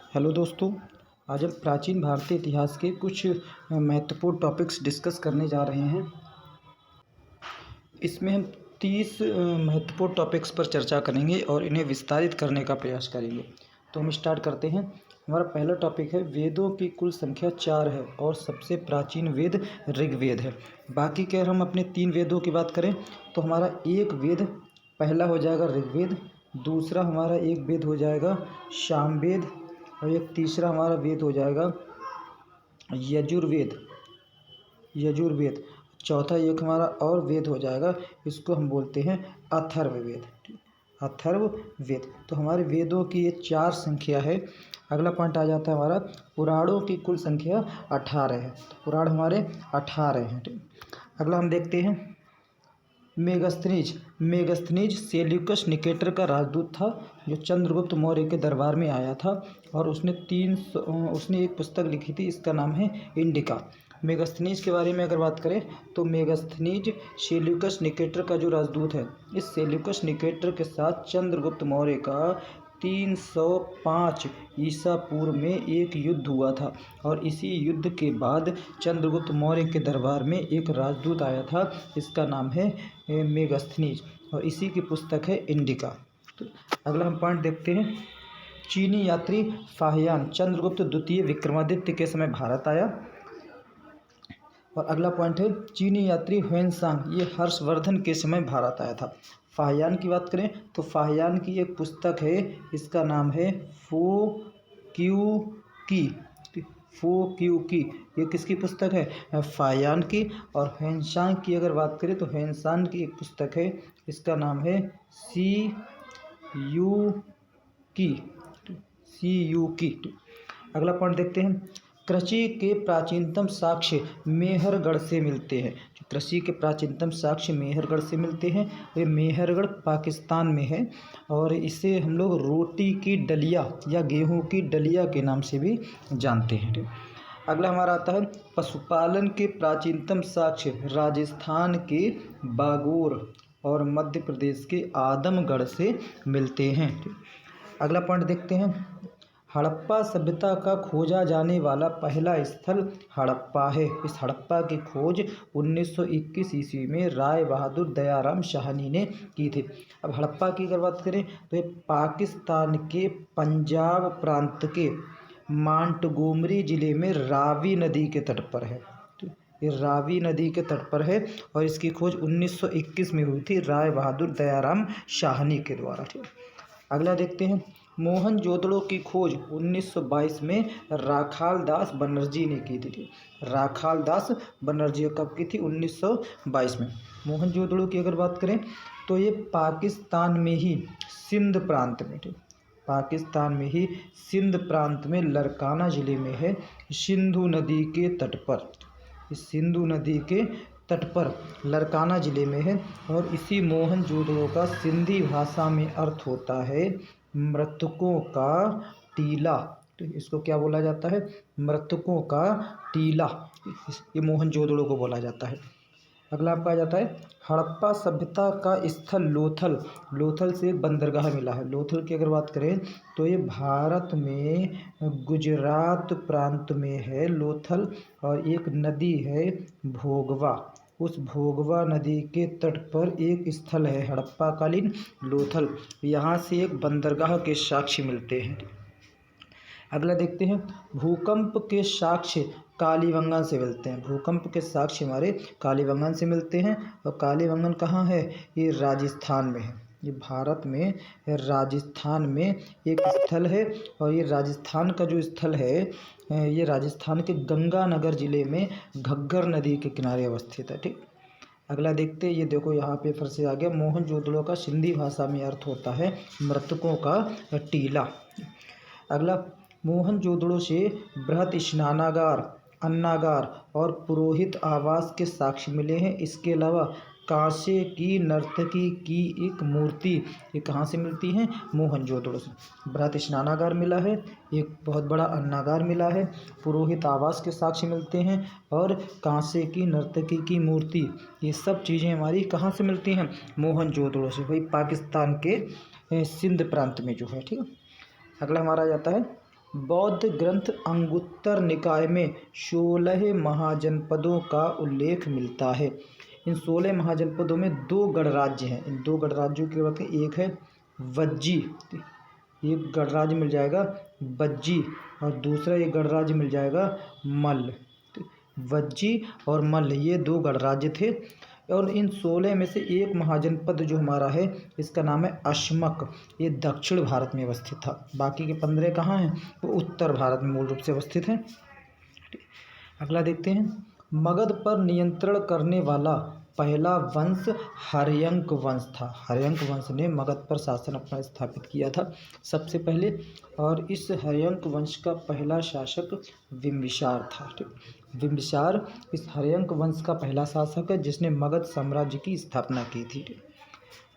Hello दोस्तों, आज हम प्राचीन भारतीय इतिहास के कुछ महत्वपूर्ण टॉपिक्स डिस्कस करने जा रहे हैं। इसमें हम 30 महत्वपूर्ण टॉपिक्स पर चर्चा करेंगे और इन्हें विस्तारित करने का प्रयास करेंगे। तो हम स्टार्ट करते हैं। हमारा पहला टॉपिक है, वेदों की कुल संख्या 4 है और सबसे प्राचीन वेद ऋग्वेद है। बाकी के अगर हम अपने 3 वेदों की बात करें तो हमारा एक वेद पहला हो जाएगा ऋग्वेद, दूसरा हमारा एक वेद हो जाएगा सामवेद और एक तीसरा हमारा वेद हो जाएगा यजुर्वेद। चौथा एक हमारा और वेद हो जाएगा, इसको हम बोलते हैं अथर्ववेद। अथर्ववेद। तो हमारे वेदों की ये 4 संख्या है। अगला पॉइंट आ जाता है हमारा, पुराणों की कुल संख्या 18 है। तो पुराण हमारे 18 हैं। अगला हम देखते हैं मेगस्थनीज सेल्यूकस निकेटर का राजदूत था, जो चंद्रगुप्त मौर्य के दरबार में आया था और उसने एक पुस्तक लिखी थी, इसका नाम है इंडिका। मेगस्थनीज के बारे में अगर बात करें तो मेगस्थनीज सेल्यूकस निकेटर का जो राजदूत है, इस सेल्यूकस निकेटर के साथ चंद्रगुप्त मौर्य का 305 ईसा पूर्व में एक युद्ध हुआ था और इसी युद्ध के बाद चंद्रगुप्त मौर्य के दरबार में एक राजदूत आया था, इसका नाम है मेगस्थनीज और इसी की पुस्तक है इंडिका। तो अगला हम पॉइंट देखते हैं, चीनी यात्री फाहियान चंद्रगुप्त द्वितीय विक्रमादित्य के समय भारत आया। और अगला पॉइंट है, चीनी यात्री ह्वेनसांग ये हर्षवर्धन के समय भारत आया था। फाहियान की बात करें तो फाहियान की एक पुस्तक है, इसका नाम है फो क्यू की। ये किसकी पुस्तक है? फाहियान की। और ह्वेनसांग की अगर बात करें तो ह्वेनसांग की एक पुस्तक है, इसका नाम है सी यू की। अगला पॉइंट देखते हैं, कृषि के प्राचीनतम साक्ष्य मेहरगढ़ से मिलते हैं। जो कृषि के प्राचीनतम साक्ष्य मेहरगढ़ से मिलते हैं, ये मेहरगढ़ पाकिस्तान में है और इसे हम लोग रोटी की डलिया या गेहूं की डलिया के नाम से भी जानते हैं। अगला हमारा आता है, पशुपालन के प्राचीनतम साक्ष्य राजस्थान के बागोर और मध्य प्रदेश के आदमगढ़ से मिलते हैं। अगला पॉइंट देखते हैं, हड़प्पा सभ्यता का खोजा जाने वाला पहला स्थल हड़प्पा है। इस हड़प्पा की खोज 1921 ईस्वी में राय बहादुर दयाराम शाहनी ने की थी। अब हड़प्पा की अगर बात करें तो ये पाकिस्तान के पंजाब प्रांत के मांटगोमरी जिले में रावी नदी के तट पर है। तो ये रावी नदी के तट पर है और इसकी खोज 1921 में हुई थी राय बहादुर दयाराम शाहनी के द्वारा। अगला देखते हैं, मोहनजोदड़ो की खोज 1922 में राखालदास बनर्जी ने की थी। राखालदास बनर्जी कब की थी? 1922 में। मोहनजोदड़ो की अगर बात करें तो ये पाकिस्तान में ही सिंध प्रांत में थी। पाकिस्तान में ही सिंध प्रांत में लरकाना ज़िले में है, सिंधु नदी के तट पर। इस सिंधु नदी के तट पर लरकाना ज़िले में है और इसी मोहनजोदड़ो का सिंधी भाषा में अर्थ होता है मृतकों का टीला। तो इसको क्या बोला जाता है? मृतकों का टीला। ये मोहनजोदड़ो को बोला जाता है। अगला आपका आ जाता है, हड़प्पा सभ्यता का स्थल लोथल से एक बंदरगाह मिला है। लोथल की अगर बात करें तो ये भारत में गुजरात प्रांत में है लोथल और एक नदी है भोगवा। उस भोगवा नदी के तट पर एक स्थल है हड़प्पा कालीन लोथल, यहाँ से एक बंदरगाह के साक्ष्य मिलते हैं। अगला देखते हैं, भूकंप के साक्ष्य कालीबंगन से मिलते हैं। भूकंप के साक्ष्य हमारे कालीबंगन से मिलते हैं और कालीबंगन कहाँ है? ये राजस्थान में है। ये भारत में राजस्थान में एक स्थल है और ये राजस्थान का जो स्थल है ये राजस्थान के गंगानगर जिले में घग्गर नदी के किनारे अवस्थित है। ठीक। अगला देखते हैं, ये देखो यहाँ पे फिर से आ गया, मोहनजोदड़ो का सिंधी भाषा में अर्थ होता है मृतकों का टीला। अगला, मोहनजोदड़ो से बृहत स्नानागार, अन्नागार और पुरोहित आवास के साक्ष्य मिले हैं। इसके अलावा कांसे की नर्तकी की एक मूर्ति, ये कहाँ से मिलती हैं? मोहनजोदड़ो से। बृहत स्नानागार मिला है, एक बहुत बड़ा अन्नागार मिला है, पुरोहित आवास के साक्ष्य मिलते हैं और कांसे की नर्तकी की मूर्ति, ये सब चीज़ें हमारी कहाँ से मिलती हैं? मोहनजोदड़ो से, वही पाकिस्तान के सिंध प्रांत में जो है। ठीक है। अगला हमारा आ जाता है, बौद्ध ग्रंथ अंगुत्तर निकाय में 16 महाजनपदों का उल्लेख मिलता है। इन 16 महाजनपदों में 2 गणराज्य हैं। इन 2 गणराज्यों की बात करें, एक है वज्जी, एक गणराज्य मिल जाएगा वज्जी, और दूसरा एक गणराज्य मिल जाएगा मल्ल। वज्जी और मल्ल ये 2 गणराज्य थे। और इन 16 में से एक महाजनपद जो हमारा है इसका नाम है अश्मक, ये दक्षिण भारत में अवस्थित था। बाकी के 15 कहाँ हैं, वो उत्तर भारत में मूल रूप से अवस्थित हैं। अगला देखते हैं, मगध पर नियंत्रण करने वाला पहला वंश हर्यंक वंश था। हर्यंक वंश ने मगध पर शासन अपना स्थापित किया था सबसे पहले, और इस हर्यंक वंश का पहला शासक बिंबिसार था। बिंबिसार इस हर्यंक वंश का पहला शासक है जिसने मगध साम्राज्य की स्थापना की थी।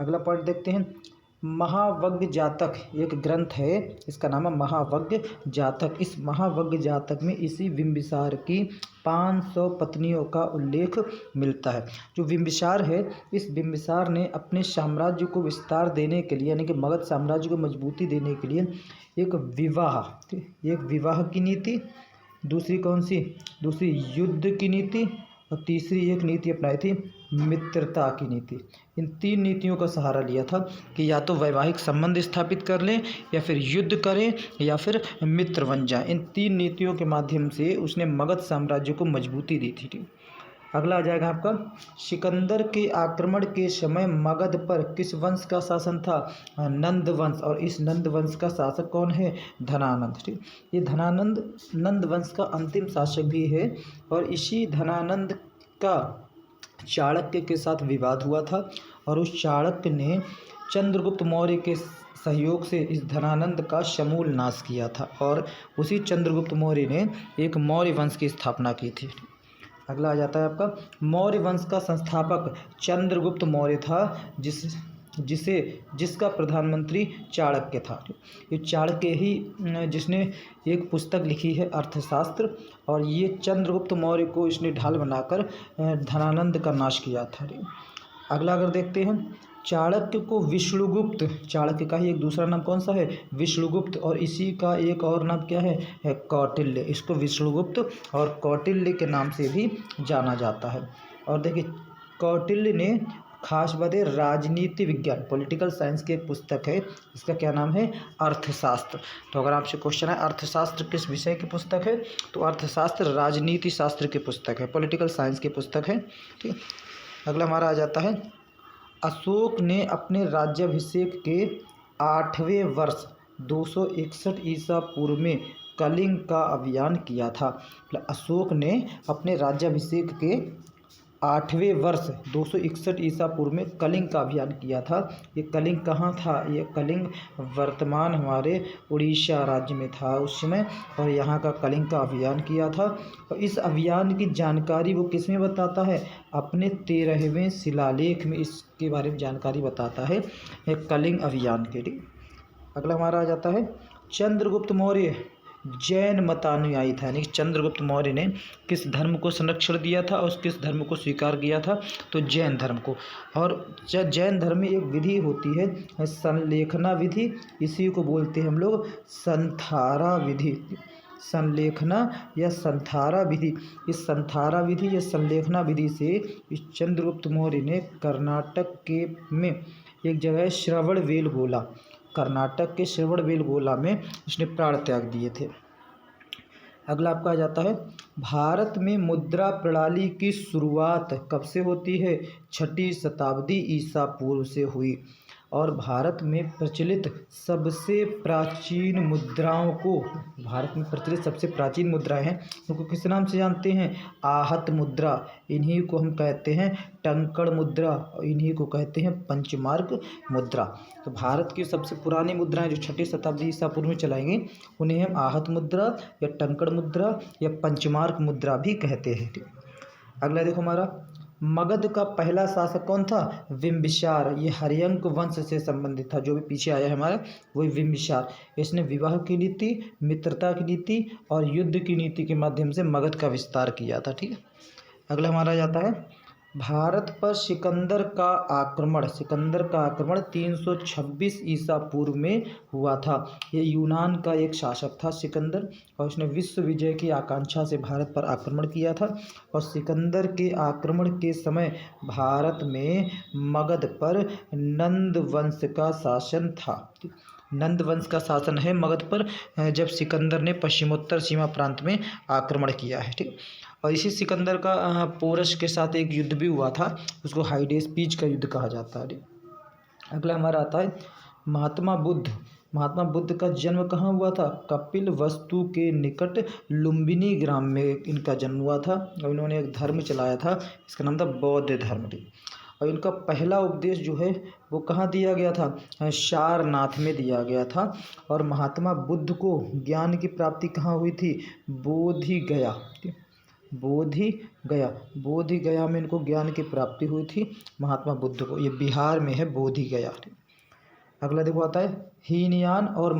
अगला पॉइंट देखते हैं, महावग्ग जातक एक ग्रंथ है, इसका नाम है महावग्ग जातक। इस महावग्ग जातक में इसी बिंबिसार की 500 पत्नियों का उल्लेख मिलता है। जो बिंबिसार है, इस बिंबिसार ने अपने साम्राज्य को विस्तार देने के लिए, यानी कि मगध साम्राज्य को मजबूती देने के लिए एक विवाह की नीति, दूसरी कौन सी, दूसरी युद्ध की नीति, और तीसरी एक नीति अपनाई थी मित्रता की नीति। इन 3 नीतियों का सहारा लिया था कि या तो वैवाहिक संबंध स्थापित कर लें, या फिर युद्ध करें, या फिर मित्र बन जाएं। इन 3 नीतियों के माध्यम से उसने मगध साम्राज्य को मजबूती दी थी। अगला आ जाएगा आपका, सिकंदर के आक्रमण के समय मगध पर किस वंश का शासन था, नंद वंश। और इस नंद वंश का शासक कौन है, धनानंद। ठीक, ये धनानंद नंद वंश का अंतिम शासक भी है, और इसी धनानंद का चाणक्य के साथ विवाद हुआ था, और उस चाणक्य ने चंद्रगुप्त मौर्य के सहयोग से इस धनानंद का समूल नाश किया था, और उसी चंद्रगुप्त मौर्य ने एक मौर्य वंश की स्थापना की थी। अगला आ जाता है आपका, मौर्य वंश का संस्थापक चंद्रगुप्त मौर्य था, जिसका प्रधानमंत्री चाणक्य था। ये चाणक्य ही जिसने एक पुस्तक लिखी है अर्थशास्त्र, और ये चंद्रगुप्त मौर्य को इसने ढाल बनाकर धनानंद का नाश किया था। अगला अगर देखते हैं, चाणक्य को विष्णुगुप्त, चाणक्य का ही एक दूसरा नाम कौन सा है, विष्णुगुप्त, और इसी का एक और नाम क्या है कौटिल्य। इसको विष्णुगुप्त और कौटिल्य के नाम से भी जाना जाता है। और देखिए, कौटिल्य ने खास बात है राजनीति विज्ञान, पॉलिटिकल साइंस की एक पुस्तक है, इसका क्या नाम है, अर्थशास्त्र। तो अगर आपसे क्वेश्चन है अर्थशास्त्र किस विषय की पुस्तक है, तो अर्थशास्त्र राजनीति शास्त्र की पुस्तक है, पॉलिटिकल साइंस की पुस्तक है। ठीक, अगला हमारा आ जाता है, अशोक ने अपने राज्याभिषेक के 8वें वर्ष 261 ईसा पूर्व में कलिंग का अभियान किया था। अशोक ने अपने राज्याभिषेक के 8वें वर्ष 261 ईसा पूर्व में कलिंग का अभियान किया था। ये कलिंग कहाँ था, ये कलिंग वर्तमान हमारे उड़ीसा राज्य में था उस समय, और यहाँ का कलिंग का अभियान किया था। और इस अभियान की जानकारी वो किस में बताता है, अपने 13वें शिलालेख में इसके बारे में जानकारी बताता है, कलिंग अभियान के लिए। अगला हमारा आ जाता है, चंद्रगुप्त मौर्य जैन मतानुयायी था, यानी चंद्रगुप्त मौर्य ने किस धर्म को संरक्षण दिया था और किस धर्म को स्वीकार किया था, तो जैन धर्म को। और जैन धर्म में एक विधि होती है संलेखना विधि, इसी को बोलते हैं हम लोग संथारा विधि, संलेखना या संथारा विधि। इस संथारा विधि या संलेखना विधि से इस चंद्रगुप्त मौर्य ने कर्नाटक के में एक जगह श्रवणबेलगोला, कर्नाटक के श्रवणबेलगोला में उसने प्राण त्याग दिए थे। अगला आपका आ जाता है, भारत में मुद्रा प्रणाली की शुरुआत कब से होती है, 6वीं शताब्दी ईसा पूर्व से हुई। और भारत में प्रचलित सबसे प्राचीन मुद्राओं को, भारत में प्रचलित सबसे प्राचीन मुद्राएं हैं उनको किस नाम से जानते हैं, आहत मुद्रा, इन्हीं को हम कहते हैं टंकण मुद्रा, और इन्हीं को कहते हैं पंचमार्क मुद्रा। तो भारत की सबसे पुरानी मुद्राएं जो 6वीं शताब्दी ईसा पूर्व में चलाएंगे उन्हें हम आहत मुद्रा या टंकण मुद्रा या पंचमार्क मुद्रा भी कहते हैं। अगला देखो हमारा, मगध का पहला शासक कौन था, बिंबिसार। ये हर्यंक वंश से संबंधित था, जो भी पीछे आया है हमारा वही बिंबिसार। इसने विवाह की नीति, मित्रता की नीति और युद्ध की नीति के माध्यम से मगध का विस्तार किया था। ठीक है, अगला हमारा जाता है, भारत पर सिकंदर का आक्रमण 326 ईसा पूर्व में हुआ था। ये यूनान का एक शासक था सिकंदर, और उसने विश्व विजय की आकांक्षा से भारत पर आक्रमण किया था। और सिकंदर के आक्रमण के समय भारत में मगध पर नंद वंश का शासन था। नंद वंश का शासन है मगध पर, जब सिकंदर ने पश्चिमोत्तर सीमा प्रांत में आक्रमण किया है। ठीक। और इसी सिकंदर का पोरस के साथ एक युद्ध भी हुआ था, उसको हाइडेस्पीच का युद्ध कहा जाता है। अगला हमारा आता है महात्मा बुद्ध। महात्मा बुद्ध का जन्म कहाँ हुआ था? कपिल वस्तु के निकट लुम्बिनी ग्राम में इनका जन्म हुआ था, और इन्होंने एक धर्म चलाया था, इसका नाम था बौद्ध धर्म। और इनका पहला उपदेश जो है वो कहाँ दिया गया था? सारनाथ में दिया गया था। और महात्मा बुद्ध को ज्ञान की प्राप्ति कहाँ हुई थी? बोधि गया में इनको ज्ञान की प्राप्ति हुई थी महात्मा बुद्ध को। ये बिहार में है बोधि गया। अगला देखो आता है हीनयान और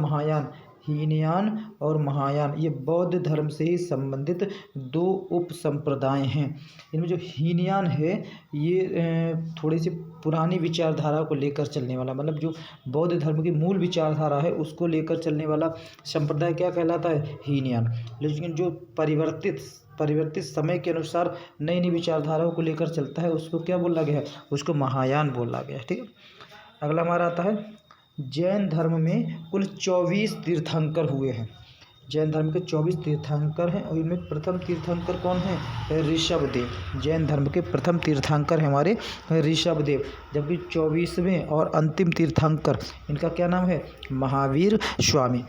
महायान। ये बौद्ध धर्म से ही संबंधित दो उप संप्रदाय हैं। इनमें जो हीनयान है ये थोड़ी सी पुरानी विचारधारा को लेकर चलने वाला, मतलब जो बौद्ध धर्म की मूल विचारधारा है उसको लेकर चलने वाला संप्रदाय क्या कहलाता है? हीनयान। लेकिन जो परिवर्तित समय के अनुसार नई नई विचारधाराओं को लेकर चलता है उसको क्या बोला गया है? उसको महायान बोला गया है। ठीक है। अगला हमारा आता है जैन धर्म में कुल 24 तीर्थंकर हुए हैं। जैन धर्म के 24 तीर्थंकर हैं, और इनमें प्रथम तीर्थंकर कौन है? ऋषभदेव। जैन धर्म के प्रथम तीर्थंकर हैं हमारे ऋषभदेव, जबकि 24वें और अंतिम तीर्थंकर इनका क्या नाम है? महावीर स्वामी।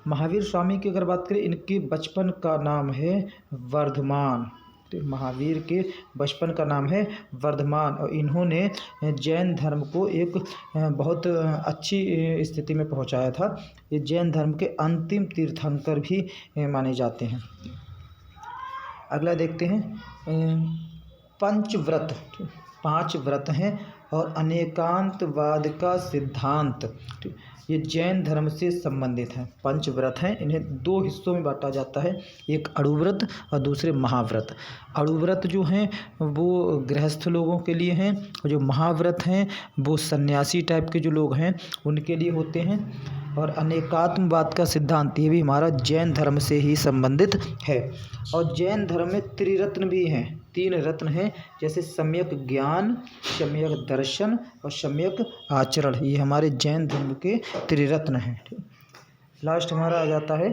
महावीर स्वामी की अगर बात करें, इनके बचपन का नाम है वर्धमान। तो महावीर के बचपन का नाम है वर्धमान, और इन्होंने जैन धर्म को एक बहुत अच्छी स्थिति में पहुंचाया था। ये जैन धर्म के अंतिम तीर्थंकर भी माने जाते हैं। अगला देखते हैं पंचव्रत। 5 व्रत हैं और अनेकांतवाद का सिद्धांत, ये जैन धर्म से संबंधित हैं। पंचव्रत हैं, इन्हें 2 हिस्सों में बांटा जाता है, एक अणुव्रत और दूसरे महाव्रत। अणुव्रत जो हैं वो गृहस्थ लोगों के लिए हैं, और जो महाव्रत हैं वो सन्यासी टाइप के जो लोग हैं उनके लिए होते हैं। और अनेकात्मवाद का सिद्धांत ये भी हमारा जैन धर्म से ही संबंधित है। और जैन धर्म में त्रिरत्न भी हैं, 3 रत्न हैं, जैसे सम्यक ज्ञान, सम्यक दर्शन और सम्यक आचरण। ये हमारे जैन धर्म के त्रिरत्न हैं। लास्ट हमारा आ जाता है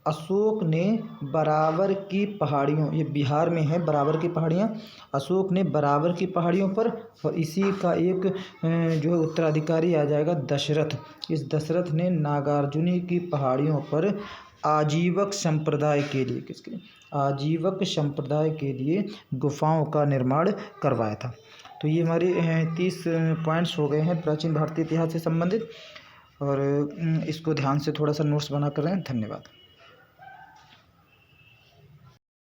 अशोक ने बराबर की पहाड़ियों, ये बिहार में है बराबर की पहाड़ियाँ। अशोक ने बराबर की पहाड़ियों पर, और इसी का एक जो है उत्तराधिकारी आ जाएगा दशरथ। इस दशरथ ने नागार्जुनी की पहाड़ियों पर आजीवक संप्रदाय के लिए, किसके लिए? आजीवक संप्रदाय के लिए गुफाओं का निर्माण करवाया था। तो ये हमारे 30 पॉइंट्स हो गए हैं प्राचीन भारतीय इतिहास से संबंधित, और इसको ध्यान से थोड़ा सा नोट्स बना कर रहे हैं। धन्यवाद।